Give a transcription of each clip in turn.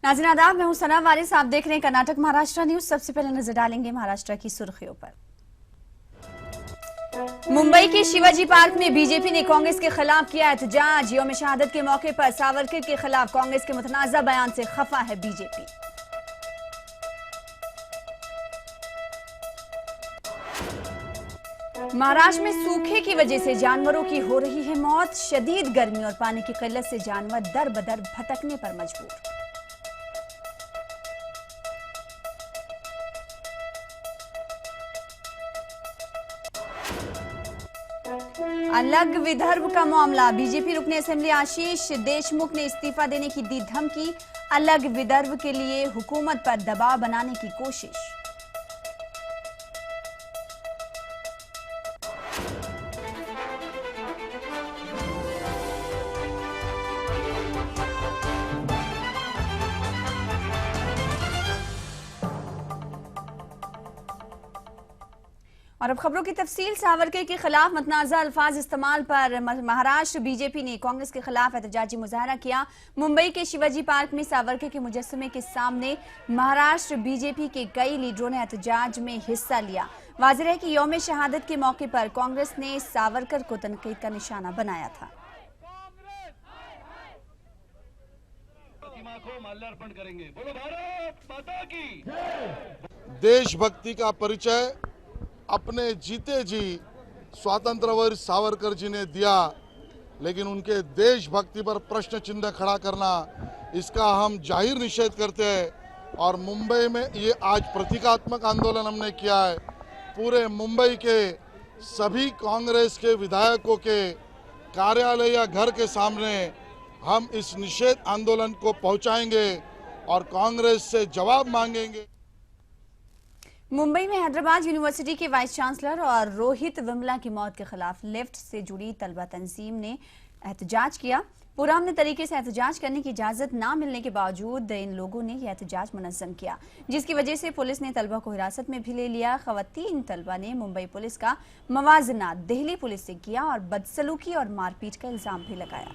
नाज़रीन आदाब, मैं हूं सना वारिस। आप देख रहे हैं कर्नाटक महाराष्ट्र न्यूज। सबसे पहले नजर डालेंगे महाराष्ट्र की सुर्खियों पर। मुंबई के शिवाजी पार्क में बीजेपी ने कांग्रेस के खिलाफ किया एहतजाज। यौम शहादत के मौके पर सावरकर के खिलाफ कांग्रेस के मुतनाज़ा बयान से खफा है बीजेपी। महाराष्ट्र में सूखे की वजह से जानवरों की हो रही है मौत। शदीद गर्मी और पानी की किल्लत से जानवर दर बदर भटकने पर मजबूर। अलग विदर्भ का मामला। बीजेपी रुकन असेंबली आशीष देशमुख ने इस्तीफा देने की दी धमकी। अलग विदर्भ के लिए हुकूमत पर दबाव बनाने की कोशिश। और अब खबरों की तफसील। सावरकर के खिलाफ मतनाज़ा अल्फाज इस्तेमाल पर महाराष्ट्र बीजेपी ने कांग्रेस के खिलाफ एहतजाजी मुजाहरा किया। मुंबई के शिवाजी पार्क में सावरकर के मुजस्समे के सामने महाराष्ट्र बीजेपी के कई लीडरों ने एहतजाज में हिस्सा लिया। वाज़ेह है कि यौम शहादत के मौके पर कांग्रेस ने सावरकर को तनकीद का निशाना बनाया था। देशभक्ति का परिचय अपने जीते जी स्वातंत्रवीर सावरकर जी ने दिया, लेकिन उनके देशभक्ति पर प्रश्न चिन्ह खड़ा करना, इसका हम जाहिर निषेध करते हैं। और मुंबई में ये आज प्रतीकात्मक आंदोलन हमने किया है। पूरे मुंबई के सभी कांग्रेस के विधायकों के कार्यालय या घर के सामने हम इस निषेध आंदोलन को पहुंचाएंगे और कांग्रेस से जवाब मांगेंगे। मुंबई में हैदराबाद यूनिवर्सिटी के वाइस चांसलर और रोहित विमला की मौत के खिलाफ लेफ्ट से जुड़ी तलबा तंजीम ने एहतजाज किया। पुरअमन तरीके से एहतजाज करने की इजाजत ना मिलने के बावजूद इन लोगों ने यह एहतजाज मुनज़्ज़म किया, जिसकी वजह से पुलिस ने तलबा को हिरासत में भी ले लिया। खवातीन तलबा ने मुंबई पुलिस का मवाजना दिल्ली पुलिस से किया और बदसलूकी और मारपीट का इल्जाम भी लगाया।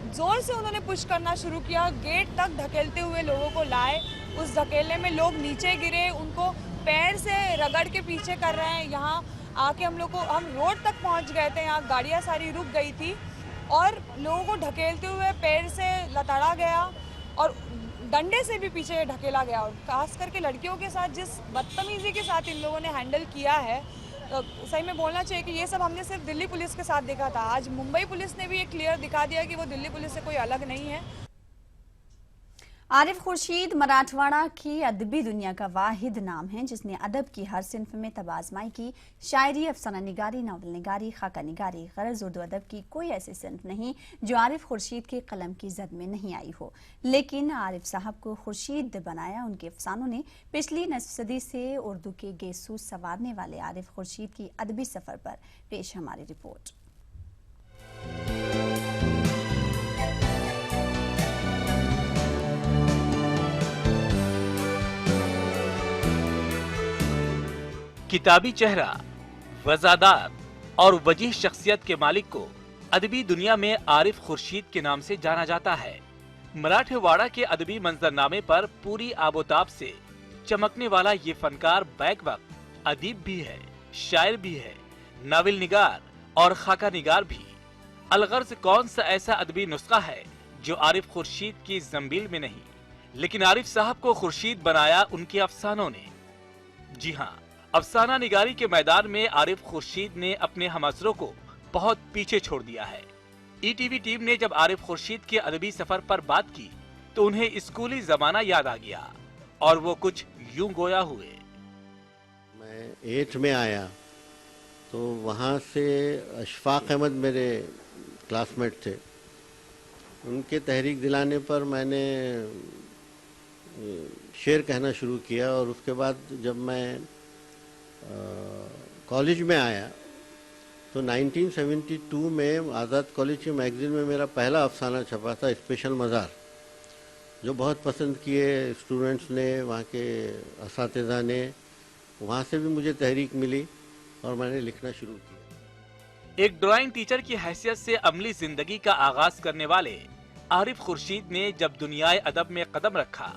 जोर से उन्होंने पुश करना शुरू किया, गेट तक धकेलते हुए लोगों को लाए। उस धकेलने में लोग नीचे गिरे, उनको पैर से रगड़ के पीछे कर रहे हैं। यहाँ आके हम रोड तक पहुँच गए थे, यहाँ गाड़ियाँ सारी रुक गई थी और लोगों को ढकेलते हुए पैर से लताड़ा गया और डंडे से भी पीछे ढकेला गया। और खास करके लड़कियों के साथ जिस बदतमीजी के साथ इन लोगों ने हैंडल किया है, तो सही में बोलना चाहिए कि ये सब हमने सिर्फ दिल्ली पुलिस के साथ देखा था। आज मुंबई पुलिस ने भी ये क्लियर दिखा दिया कि वो दिल्ली पुलिस से कोई अलग नहीं है। आरिफ खुर्शीद मराठवाड़ा की अदबी दुनिया का वाहिद नाम है जिसने अदब की हर सिन्फ में तबाज़माई की। शायरी, अफसाना निगारी, नावल निगारी, खाका निगारी, गरज उर्दू अदब की कोई ऐसी सिन्फ नहीं जो आरिफ खुर्शीद के कलम की जद में नहीं आई हो। लेकिन आरिफ साहब को खुर्शीद बनाया उनके अफसानों ने। पिछली नस्फ सदी से उर्दू के गेसू संवारने वाले आरिफ खुर्शीद की अदबी सफ़र पर पेश हमारी रिपोर्ट। किताबी चेहरा, वज़ादार और वजीह शख्सियत के मालिक को अदबी दुनिया में आरिफ खुर्शीद के नाम से जाना जाता है। मराठवाड़ा के अदबी मंजरनामे पर पूरी आबोताब से चमकने वाला ये फनकार बैक वक्त अदीब भी है, शायर भी है, नावल निगार और खाका निगार भी। अलगर्ज कौन सा ऐसा अदबी नुस्खा है जो आरिफ खुर्शीद की जंबील में नहीं, लेकिन आरिफ साहब को खुर्शीद बनाया उनके अफसानों ने। जी हाँ, अफसाना निगारी के मैदान में आरिफ खुर्शीद ने अपने हमअसरों को बहुत पीछे छोड़ दिया है। ईटीवी टीम ने जब आरिफ खुर्शीद के अदबी सफर पर बात की तो उन्हें स्कूली जमाना याद आ गया और वो कुछ यूं गोया हुए। मैं 8th में आया तो वहाँ से अशफाक अहमद मेरे क्लासमेट थे, उनके तहरीक दिलाने पर मैंने शेर कहना शुरू किया। और उसके बाद जब मैं कॉलेज में आया तो 1972 में आज़ाद कॉलेज के मैगज़ीन में मेरा पहला अफसाना छपा था, स्पेशल मज़ार, जो बहुत पसंद किए स्टूडेंट्स ने, वहाँ के असातिज़ा ने। वहाँ से भी मुझे तहरीक मिली और मैंने लिखना शुरू किया। एक ड्राइंग टीचर की हैसियत से अमली जिंदगी का आगाज करने वाले आरिफ खुर्शीद ने जब दुनियाए अदब में कदम रखा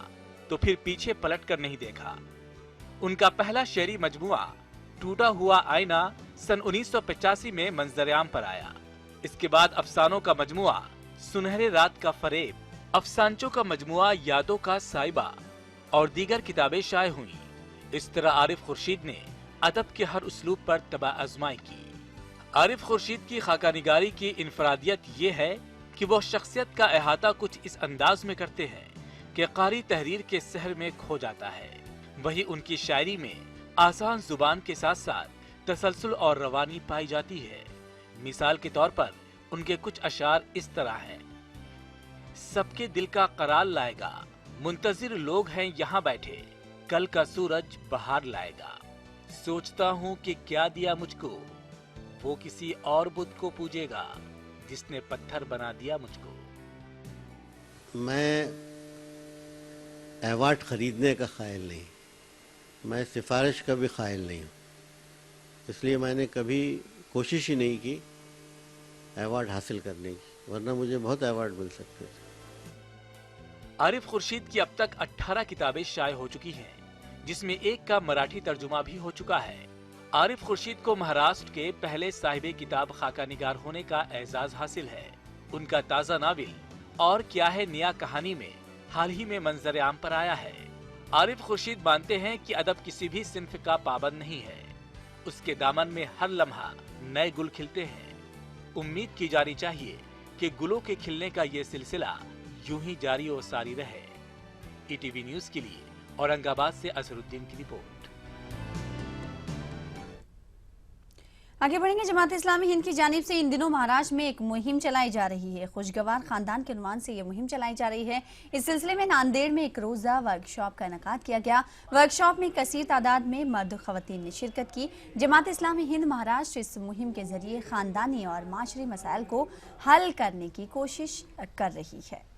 तो फिर पीछे पलट कर नहीं देखा। उनका पहला शेरी मजमुआ टूटा हुआ आईना सन 1985 में मंजर-ए-आम पर आया। इसके बाद अफसानों का मजमुआ सुनहरे रात का फरेब, अफसानचों का मजमुआ यादों का साइबा और दीगर किताबें शाये हुई। इस तरह आरिफ खुर्शीद ने अदब के हर उसलूब पर तबाह आजमाई की। आरिफ खुर्शीद की खाकानिगारी की इनफरादियत ये है कि वो शख्सियत का अहाता कुछ इस अंदाज में करते हैं कि कारी तहरीर के सहर में खो जाता है। वही उनकी शायरी में आसान जुबान के साथ साथ तसलसल और रवानी पाई जाती है। मिसाल के तौर पर उनके कुछ अशार इस तरह हैं। सबके दिल का करार लाएगा, मुंतजिर लोग हैं यहाँ बैठे, कल का सूरज बहार लाएगा। सोचता हूँ कि क्या दिया मुझको, वो किसी और बुत को पूजेगा, जिसने पत्थर बना दिया मुझको। मैं अवार्ड खरीदने का ख़ायल नहीं, मैं सिफारिश का भी ख़ायल नहीं हूँ, इसलिए मैंने कभी कोशिश ही नहीं की अवार्ड हासिल करने की, वरना मुझे बहुत अवार्ड मिल सकते थे। आरिफ खुर्शीद की अब तक 18 किताबें शाये हो चुकी हैं, जिसमें एक का मराठी तर्जुमा भी हो चुका है। आरिफ खुर्शीद को महाराष्ट्र के पहले साहिबे किताब खाकानिगार होने का एजाज हासिल है। उनका ताज़ा नावल और क्या है नया कहानी में हाल ही में मंजर-ए-आम पर आया है। आरिफ खुर्शीद मानते हैं कि अदब किसी भी सिन्फ का पाबंद नहीं है, उसके दामन में हर लम्हा नए गुल खिलते हैं। उम्मीद की जानी चाहिए कि गुलों के खिलने का ये सिलसिला यूं ही जारी और सारी रहे। ईटीवी न्यूज़ के लिए औरंगाबाद से अजहरुद्दीन की रिपोर्ट। आगे बढ़ेंगे। जमात इस्लामी हिंद की जानिब से इन दिनों महाराष्ट्र में एक मुहिम चलाई जा रही है। खुशगवार खानदान के उन्वान से ये मुहिम चलाई जा रही है। इस सिलसिले में नांदेड़ में एक रोजा वर्कशॉप का इनेकाद किया गया। वर्कशॉप में कसीर तादाद में मर्द खवातीन ने शिरकत की। जमात इस्लामी हिंद महाराष्ट्र इस मुहिम के जरिए खानदानी और माशरी मसाइल को हल करने की कोशिश कर रही है।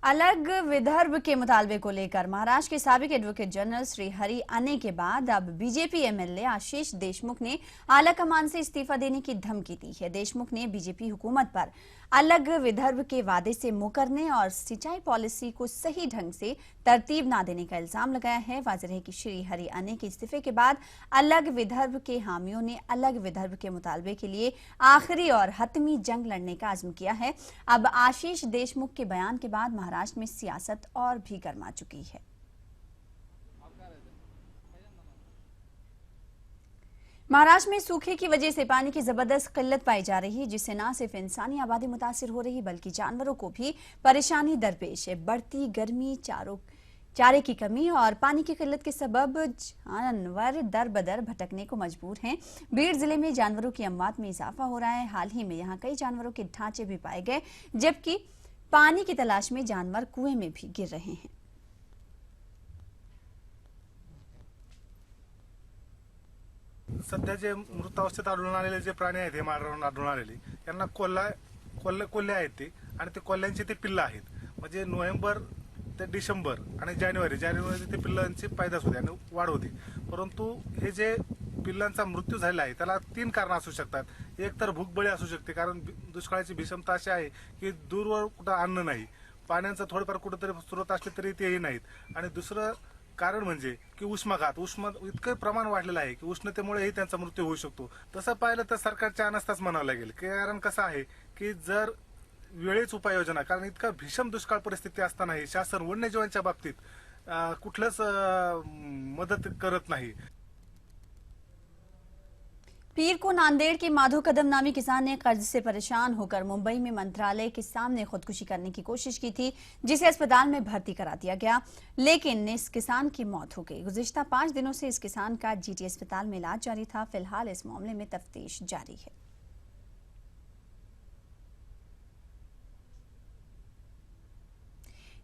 अलग विदर्भ के मुतालबे को लेकर महाराष्ट्र के साबिक एडवोकेट जनरल श्री हरि अने के बाद अब बीजेपी एमएलए आशीष देशमुख ने आला कमान से इस्तीफा देने की धमकी दी है। देशमुख ने बीजेपी हुकूमत पर अलग विदर्भ के वादे से मुकरने और सिंचाई पॉलिसी को सही ढंग से तरतीब न देने का इल्जाम लगाया है। वाज़ेह है कि श्री हरि अने के इस्तीफे के बाद अलग विदर्भ के हामियों ने अलग विदर्भ के मुतालबे के लिए आखिरी और हतमी जंग लड़ने का आज़म किया है। अब आशीष देशमुख के बयान के बाद महाराष्ट्र में सियासत और भी गर्मा चुकी है। महाराष्ट्र में सूखे की वजह से पानी की जबरदस्त किल्लत पाई जा रही है, जिससे न सिर्फ इंसानी आबादी मुतासिर हो रही बल्कि जानवरों को भी परेशानी दरपेश है। बढ़ती गर्मी, चारे की कमी और पानी की किल्लत के सबब जानवर दर बदर भटकने को मजबूर हैं। बीड़ जिले में जानवरों की अमवात में इजाफा हो रहा है। हाल ही में यहाँ कई जानवरों के ढांचे भी पाए गए, जबकि पानी की तलाश में जानवर कुएं में भी गिर रहे हैं। सध्या जे मृतावस्थेत आढळून आलेले जे प्राणी आहेत, हे मारून आढळून आलेले, यांना कोल्हे आहेत ते, आणि ते कोल्ह्यांचे ते पिल्लं आहेत. म्हणजे नोव्हेंबर ते डिसेंबर आणि जानेवारी ते पिल्लांची पैदास होते आणि वाढ होते. परंतु हे जे पिल्लांचा मृत्यू झालेला आहे त्याला 3 कारणं असू शकतात. एक तर भूकबळी असू शकते, कारण दुष्काळाची भीषणता अशी आहे की दूरवर कुठं अन्न नाही, पाण्याचं थोडंफार कुठंतरी स्रोत असले तरी तेही नाहीत. आणि दुसरं कारण म्हणजे की उष्माघात इतकं प्रमाण वाढलेलं आहे की उष्णतेमुळेही त्यांचा मृत्यू होऊ शकतो. तसं पाहिलं तर सरकारच्या अनास्थाच म्हणावं लागेल, कारण कसं आहे की जर वेळेच उपाययोजना, कारण इतका भीषण दुष्काळ परिस्थिती असतानाही शासन वन्यजीवांच्या बाबतीत कुठलंच मदत करत नाही. पीर को नांदेड़ के माधो कदम नामी किसान ने कर्ज से परेशान होकर मुंबई में मंत्रालय के सामने खुदकुशी करने की कोशिश की थी, जिसे अस्पताल में भर्ती करा दिया गया, लेकिन इस किसान की मौत हो गई। गुज़िश्ता 5 दिनों से इस किसान का जीटी अस्पताल में इलाज जारी था। फिलहाल इस मामले में तफ्तीश जारी है।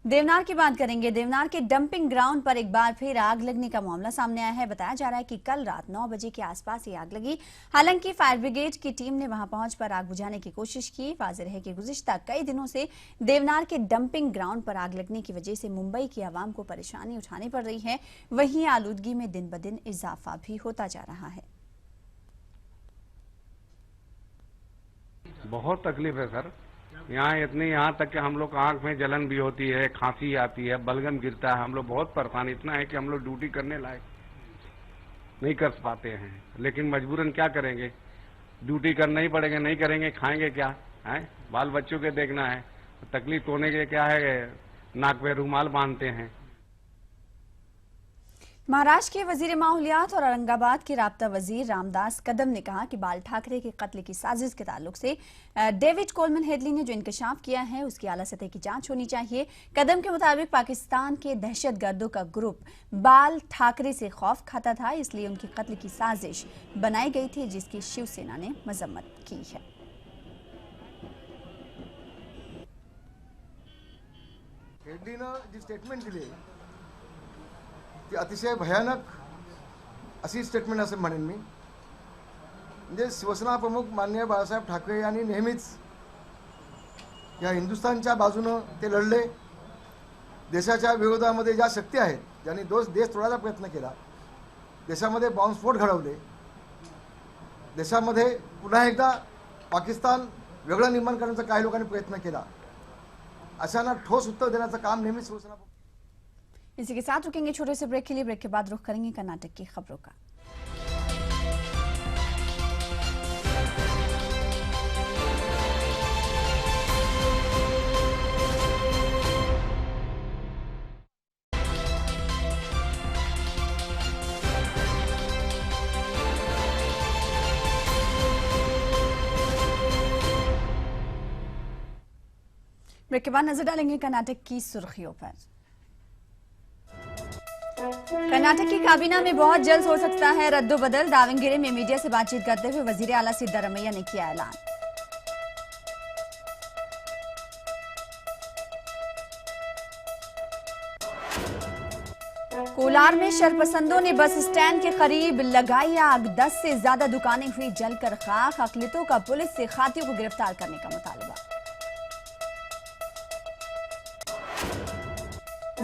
देवनार की बात करेंगे। देवनार के डंपिंग ग्राउंड पर एक बार फिर आग लगने का मामला सामने आया है। बताया जा रहा है कि कल रात 9 बजे के आसपास ये आग लगी। हालांकि फायर ब्रिगेड की टीम ने वहां पहुंचकर आग बुझाने की कोशिश की। वाज़ेह है कि गुज़िश्ता कई दिनों से देवनार के डंपिंग ग्राउंड पर आग लगने की वजह से मुंबई की आवाम को परेशानी उठानी पड़ रही है। वहीं आलूदगी में दिन ब दिन इजाफा भी होता जा रहा है। बहुत तकलीफ है सर, यहाँ तक कि हम लोग आंख में जलन भी होती है, खांसी आती है, बलगम गिरता है। हम लोग बहुत परेशान, इतना है कि हम लोग ड्यूटी करने लायक नहीं कर पाते हैं, लेकिन मजबूरन क्या करेंगे, ड्यूटी करना ही पड़ेगा, नहीं करेंगे खाएंगे क्या है, बाल बच्चों के देखना है। तकलीफ होने के क्या है, नाक पे रुमाल बांधते हैं। महाराष्ट्र के वजीर माहौलियात और औरंगाबाद के राब्ता वजीर रामदास कदम ने कहा कि बाल ठाकरे के कत्ल की साजिश के ताल्लुक से डेविड कोलमन हेडली ने जो इंकशाफ किया है उसकी आला सतह की जांच होनी चाहिए। कदम के मुताबिक पाकिस्तान के दहशतगर्दों का ग्रुप बाल ठाकरे से खौफ खाता था, इसलिए उनकी कत्ल की साजिश बनाई गई थी, जिसकी शिवसेना ने मजम्मत की है। हेडलीनं जी स्टेटमेंट दिली ती अतिशय भयानक अशी स्टेटमेंट असं म्हणेन मी। म्हणजे शिवसेना प्रमुख माननीय बाळासाहेब ठाकरे यांनी नेहमीच या हिंदुस्थानच्या बाजूनं ते लढले। देशाच्या विरोधामध्ये ज्या शक्ती आहेत, ज्यांनी देश तोडायचा प्रयत्न केला, देशामध्ये बॉम्बस्फोट घडवले, देशामध्ये पुन्हा एकदा पाकिस्तान वेगळं निर्माण करण्याचा काही लोकांनी प्रयत्न केला, अशांना ठोस उत्तर देण्याचं काम नेहमी शिवसेना। इसी के साथ रुकेंगे छोटे से ब्रेक के लिए। ब्रेक के बाद रुख करेंगे कर्नाटक की खबरों का। ब्रेक के बाद नजर डालेंगे कर्नाटक की सुर्खियों पर। कर्नाटक की काबीना में बहुत जल्द हो सकता है रद्दोबदल। दावणगेरे में मीडिया से बातचीत करते हुए वजीर आला सिद्धारमैया ने किया ऐलान। कोलार में शरपसंदों ने बस स्टैंड के करीब लगाई आग। 10 से ज्यादा दुकानें हुई जलकर खाक। अकलितों का पुलिस से खातियों को गिरफ्तार करने का मुतालबा।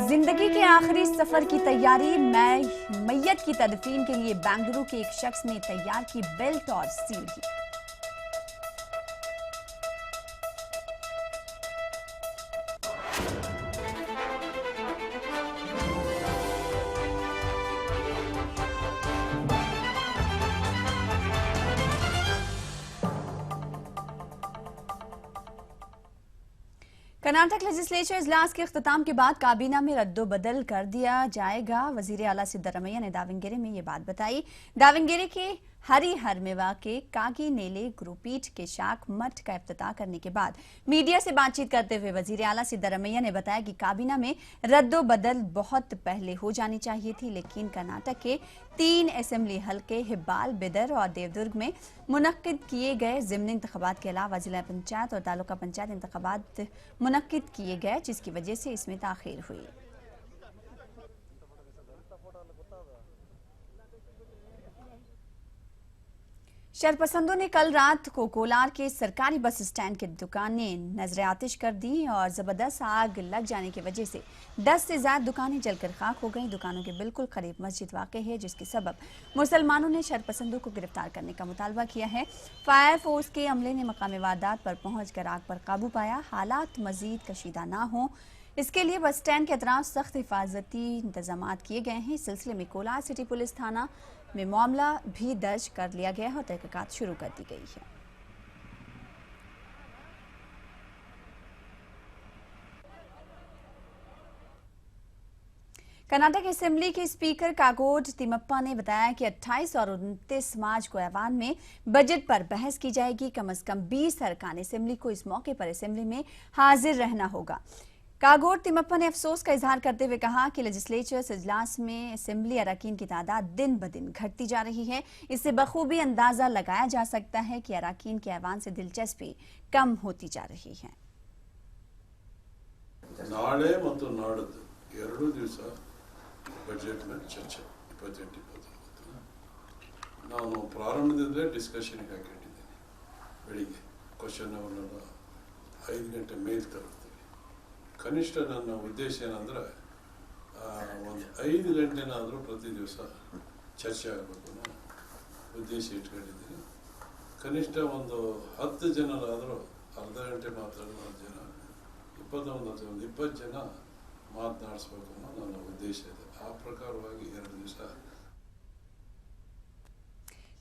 जिंदगी के आखिरी सफर की तैयारी। मैयत की तदफीन के लिए बेंगलुरु के एक शख्स ने तैयार की बेल्ट और सीढ़ी। कर्नाटक लेजिस्लेचर इजलास के अख्ताम के बाद काबीना में रद्दोबदल कर दिया जाएगा। वजीर आला सिद्धारमैया ने दावणगेरे में ये बात बताई। दावणगेरे के हरिहर में वाक़े कागी नेले गुरुपीठ के शाख मठ का इफ्तिताह करने के बाद मीडिया से बातचीत करते हुए वजीर आला सिद्धारमैया ने बताया कि काबीना में रद्दोबदल बहुत पहले हो जानी चाहिए थी, लेकिन कर्नाटक के 3 असेंबली हल्के हिब्बाल, बिदर और देवदुर्ग में मुनक्किद किए गए ज़िमनी इंतखाबात के अलावा जिला पंचायत और तालुका पंचायत इंतखाबात मुनक्किद किए गए, जिसकी वजह से इसमें ताखीर हुई। शरपसंदों ने कल रात को कोलार के सरकारी बस स्टैंड की दुकानें नजर आतिश कर दी और जबरदस्त आग लग जाने की वजह से 10 से ज्यादा दुकानें जलकर खाक हो गईं। दुकानों के बिल्कुल करीब मस्जिद वाक़ है, जिसके सबब मुसलमानों ने शरपसंदों को गिरफ्तार करने का मुतालबा किया है। फायर फोर्स के अमले ने मकामी वारदात पर पहुंचकर आग पर काबू पाया। हालात मजीद कशीदा ना हो, इसके लिए बस स्टैंड के अतराफ सख्त हिफाजती इंतजाम किए गए हैं। इस सिलसिले में कोलार सिटी पुलिस थाना में मामला भी दर्ज कर लिया गया है और तहकीकात शुरू कर दी गई है। कर्नाटक असेंबली के स्पीकर कागोड तिम्मप्पा ने बताया कि 28 और 29 मार्च को ऐवान में बजट पर बहस की जाएगी। कम से कम 20 अरकान असेंबली को इस मौके पर असेंबली में हाजिर रहना होगा। कागोड तिम्मप्पा ने अफसोस का इजहार करते हुए कहा कि लेजिस्लेचर इजलास में असेंबली अरकान की तादाद दिन ब दिन घटती जा रही है। इससे बखूबी अंदाजा लगाया जा सकता है कि अरकान के ऐवान से दिलचस्पी कम होती जा रही है। ನಾಳೆ ಮತ್ತು ನಾಡದ್ದು ಎರಡೂ ದಿವಸ ಬಜೆಟ್ ಮೇಲೆ ಚರ್ಚೆ 28-29 ನಾನು ಪ್ರಾರಂಭದಿಂದಲೇ ಡಿಸ್ಕಷನ್ಗೆ ಹಾಕಿಟ್ಟಿದ್ದೀನಿ. ಬೆಳಿಗ್ಗೆ ಕ್ವಶನ್ ಅವರ್ನೆಲ್ಲ 5 ಗಂಟೆ ಮೇಲ್ ತರ್ತೀವಿ. ಕನಿಷ್ಠ ನನ್ನ ಉದ್ದೇಶ ಏನಂದರೆ ಒಂದು 5 ಗಂಟೆನಾದರೂ ಪ್ರತಿ ದಿವಸ ಚರ್ಚೆ ಆಗಬೇಕು ಅನ್ನೋ ಉದ್ದೇಶ ಇಟ್ಕೊಂಡಿದ್ದೀನಿ. ಕನಿಷ್ಠ ಒಂದು 10 ಜನರಾದರೂ ಅರ್ಧ ಗಂಟೆ ಮಾತಾಡೋ 10 ಜನ 20 ಜನ ಮಾತನಾಡಿಸ್ಬೇಕು ಅನ್ನೋ ನನ್ನ ಉದ್ದೇಶ ಇದೆ. ಆ ಪ್ರಕಾರವಾಗಿ 2 ದಿವಸ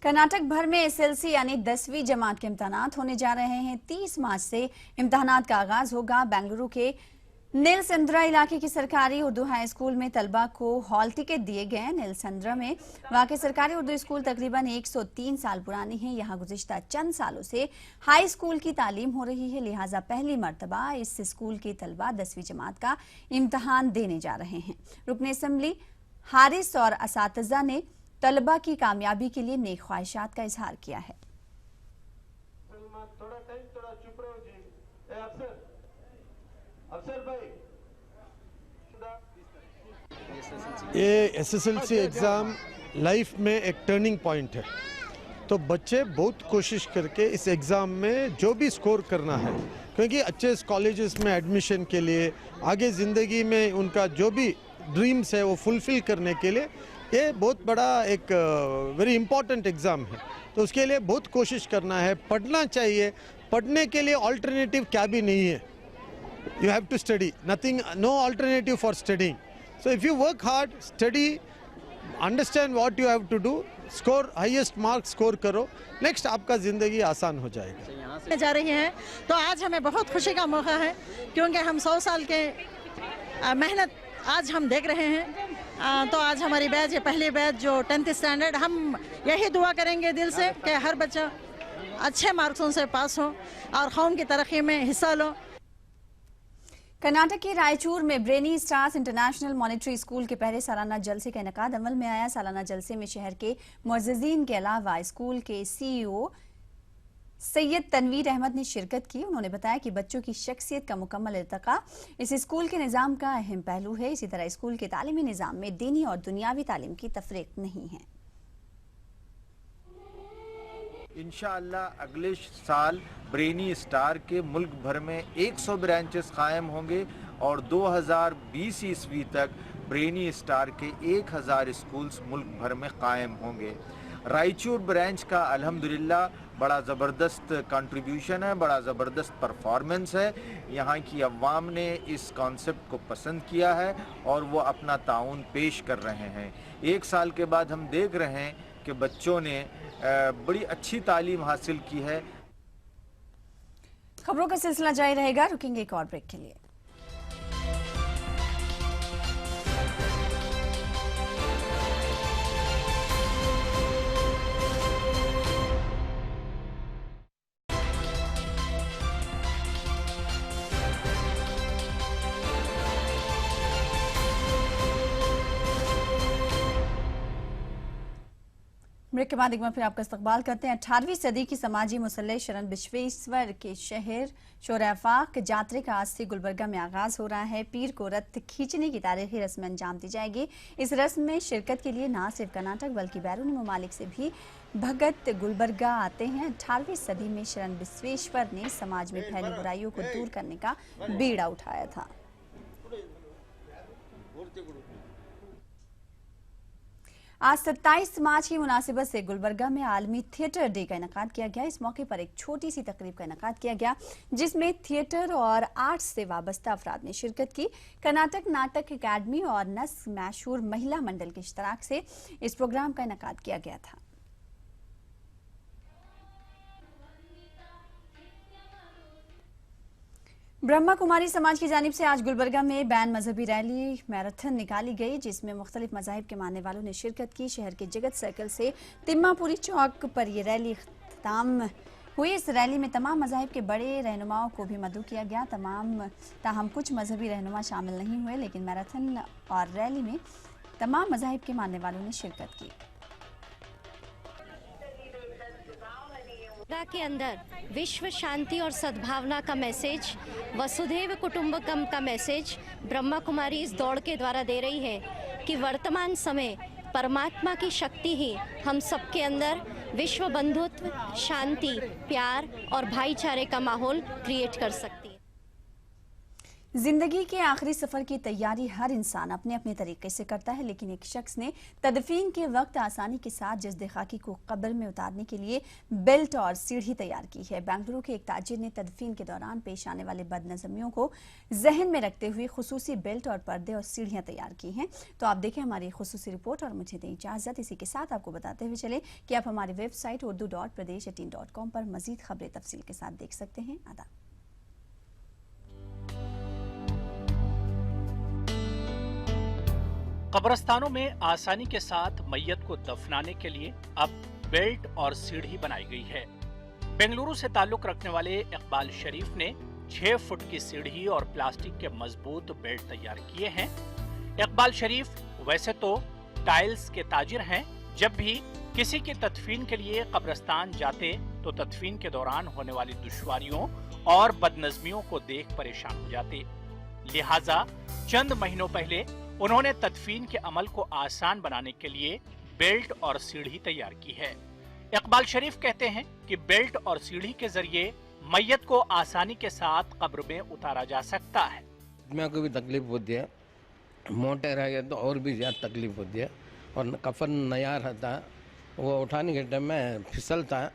कर्नाटक भर में एसएलसी यानी 10वीं जमात के इम्तहानात होने जा रहे हैं। 30 मार्च से इम्तहानात का आगाज होगा। बेंगलुरु के नीलसंद्रा इलाके की सरकारी उर्दू हाई स्कूल में तलबा को हॉल टिकट दिए गए। नीलसंद्रा में वाक़ई सरकारी उर्दू स्कूल तकरीबन 103 साल पुरानी है। यहाँ गुज़िश्ता चंद सालों से हाई स्कूल की तालीम हो रही है, लिहाजा पहली मरतबा इस स्कूल के तलबा 10वीं जमात का इम्तहान देने जा रहे हैं। रुकन असम्बली हारिस और असातिज़ा ने तलबा की कामयाबी के लिए नेक ख्वाहिशात का इजहार किया है। ये एसएसएलसी एग्ज़ाम लाइफ में एक टर्निंग पॉइंट है, तो बच्चे बहुत कोशिश करके इस एग्ज़ाम में जो भी स्कोर करना है, क्योंकि अच्छे कॉलेजेस में एडमिशन के लिए आगे ज़िंदगी में उनका जो भी ड्रीम्स है वो फुलफ़िल करने के लिए ये बहुत बड़ा एक वेरी इम्पॉर्टेंट एग्ज़ाम है। तो उसके लिए बहुत कोशिश करना है, पढ़ना चाहिए। पढ़ने के लिए ऑल्टरनेटिव क्या भी नहीं है। You have to study, nothing, no alternative for studying. So if you work hard, study, understand what you have to do, score highest mark score करो, next आपका ज़िंदगी आसान हो जाएगा। जा रही हैं तो आज हमें बहुत खुशी का मौका है, क्योंकि हम 100 साल के मेहनत आज हम देख रहे हैं। तो आज हमारी बैच, ये पहली बैच जो 10th स्टैंडर्ड, हम यही दुआ करेंगे दिल से कि हर बच्चा अच्छे मार्क्सों से पास हो और कौम की तरक्की में हिस्सा लो। कर्नाटक के रायचूर में brainy stars international monetary school के पहले सालाना जलसे का इनेकाद अमल में आया। सालाना जलसे में शहर के मुअज़्ज़िज़ीन के अलावा स्कूल के CEO सैयद तनवीर अहमद ने शिरकत की। उन्होंने बताया कि बच्चों की शख्सियत का मुकम्मल इर्तिका इस स्कूल के निज़ाम का अहम पहलू है। इसी तरह स्कूल के तालीमी निज़ाम में दीनी और दुनियावी तालीम की तफरीक नहीं है। इंशाअल्लाह अगले साल ब्रेनी स्टार के मुल्क भर में 100 ब्रांचेस कायम होंगे और 2020 ईस्वी तक ब्रेनी स्टार के 1000 स्कूल्स मुल्क भर में कायम होंगे। रायचूर ब्रांच का अल्हम्दुलिल्लाह बड़ा ज़बरदस्त कंट्रीब्यूशन है, बड़ा ज़बरदस्त परफॉर्मेंस है। यहाँ की अवाम ने इस कॉन्सेप्ट को पसंद किया है और वो अपना ताउन पेश कर रहे हैं। 1 साल के बाद हम देख रहे हैं कि बच्चों ने बड़ी अच्छी तालीम हासिल की है। खबरों का सिलसिला जारी रहेगा, रुकेंगे एक और ब्रेक के लिए। ब्रेक के बाद एक बार फिर आपका इस्तकबाल करते हैं। 18वीं सदी की समाजी मुसल्लह शरण बसवेश्वर के शहर शोराफाक जात्रे का आज से गुलबर्गा में आगाज हो रहा है। पीर को रथ खींचने की तारीखी रस्म अंजाम दी जाएगी। इस रस्म में शिरकत के लिए न सिर्फ कर्नाटक बल्कि बैरूनी ममालिक से भी भगत गुलबर्गा आते हैं। 18वीं सदी में शरण बसवेश्वर ने समाज में फैली बुराइयों को दूर करने का बीड़ा उठाया था। आज 27 मार्च की मुनासिबत से गुलबर्गा में आलमी थिएटर डे का इनेकाद किया गया। इस मौके पर एक छोटी सी तकरीब का इनेकाद किया गया जिसमें थिएटर और आर्ट्स से वाबस्ता अफराद ने शिरकत की। कर्नाटक नाटक अकादमी और नस्ल मशहूर महिला मंडल के इश्तराक से इस प्रोग्राम का इनेकाद किया गया था। ब्रह्मा कुमारी समाज की जानिब से आज गुलबर्गा में बैन मजहबी रैली मैराथन निकाली गई, जिसमें मुख्तलिफ मज़ाहिब के मानने वालों ने शिरकत की। शहर के जगत सर्कल से तिम्मापुरी चौक पर यह रैली अख्ताम हुई। इस रैली में तमाम मज़ाहिब के बड़े रहनुमाओं को भी मदऊ किया गया। ताहम कुछ मजहबी रहनुमा शामिल नहीं हुए, लेकिन मैराथन और रैली में तमाम मज़ाहिब के मानने वालों ने शिरकत की। के अंदर विश्व शांति और सद्भावना का मैसेज, वसुधैव कुटुंबकम का मैसेज ब्रह्मा कुमारी इस दौड़ के द्वारा दे रही है कि वर्तमान समय परमात्मा की शक्ति ही हम सबके अंदर विश्व बंधुत्व, शांति, प्यार और भाईचारे का माहौल क्रिएट कर सकती है। जिंदगी के आखिरी सफर की तैयारी हर इंसान अपने अपने तरीके से करता है, लेकिन एक शख्स ने तदफीन के वक्त आसानी के साथ जज्दे खाकी को कब्र में उतारने के लिए बेल्ट और सीढ़ी तैयार की है। बेंगलुरु के एक ताजिर ने तदफीन के दौरान पेश आने वाले बदनज़मियों को जहन में रखते हुए खुसूसी बेल्ट और पर्दे और सीढ़ियां तैयार की हैं। तो आप देखें हमारी खुसूसी रिपोर्ट और मुझे दें इजाजत। इसी के साथ आपको बताते हुए चले कि आप हमारी वेबसाइट urdu.pradesh18.com पर मजीद खबरें तफसील के साथ देख सकते हैं। आदाब। कब्रिस्तानों में आसानी के साथ मैयत को दफनाने के लिए अब बेल्ट और सीढ़ी बनाई गई है। बेंगलुरु से ताल्लुक रखने वाले इकबाल शरीफ ने 6 फुट की सीढ़ी और प्लास्टिक के मजबूत बेल्ट तैयार किए हैं। इकबाल शरीफ वैसे तो टाइल्स के ताजिर हैं। जब भी किसी की तदफीन के लिए कब्रिस्तान जाते तो तदफीन के दौरान होने वाली दुश्वारियों और बदनज़मियों को देख परेशान हो जाते। लिहाजा चंद महीनों पहले उन्होंने तदफीन के अमल को आसान बनाने के लिए बेल्ट और सीढ़ी तैयार की है। इकबाल शरीफ कहते हैं कि बेल्ट और सीढ़ी के जरिए मैयत को आसानी के साथ कब्र में उतारा जा सकता है। मेरे को भी तकलीफ होती है, मोटे रहे तो और भी ज़्यादा तकलीफ होती है। और कफन नया रहता है, वो उठाने के टाइम में फिसलता है,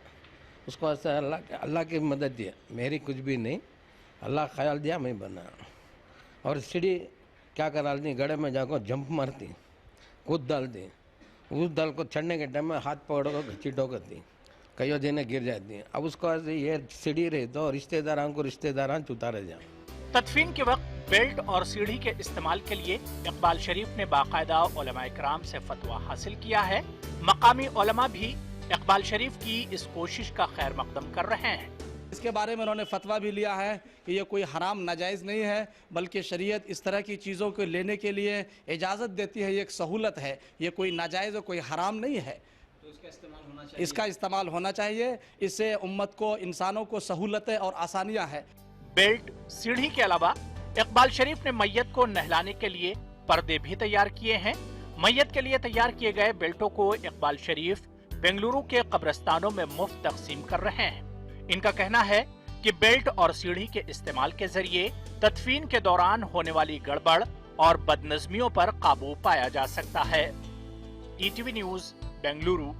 उसको ऐसा अल्लाह की मदद है, मेरी कुछ भी नहीं, अल्लाह ख्याल दिया मैं बना। और सीढ़ी क्या करा दी, गड़े में जाकर जंप मारती, कूद डालती, उस दल को चढ़ने के टाइम में हाथ पकड़ो घसीटो करती, कई दिन गिर जाती है। अब उसको ये सीढ़ी रही तो रिश्तेदारों को रिश्तेदार उतारे जाए। तदफीन के वक्त बेल्ट और सीढ़ी के इस्तेमाल के लिए इकबाल शरीफ ने बाकायदा उलमा इकराम से फतवा हासिल किया है। मकामी उलमा भी इकबाल शरीफ की इस कोशिश का खैर मकदम कर रहे हैं। इसके बारे में उन्होंने फतवा भी लिया है कि ये कोई हराम नाजायज़ नहीं है, बल्कि शरीयत इस तरह की चीज़ों को लेने के लिए इजाज़त देती है, ये एक सहूलत है, ये कोई नाजायज़ और कोई हराम नहीं है। तो इसका इस्तेमाल होना चाहिए। इससे उम्मत को, इंसानों को सहूलतें और आसानियाँ हैं। बेल्ट, सीढ़ी के अलावा इकबाल शरीफ ने मैयत को नहलाने के लिए पर्दे भी तैयार किए हैं। मैयत के लिए तैयार किए गए बेल्टों को इकबाल शरीफ बेंगलुरु के कब्रिस्तानों में मुफ्त तकसीम कर रहे हैं। इनका कहना है कि बेल्ट और सीढ़ी के इस्तेमाल के जरिए तदफीन के दौरान होने वाली गड़बड़ और बदनज़मियों पर काबू पाया जा सकता है। ETV news, Bengaluru.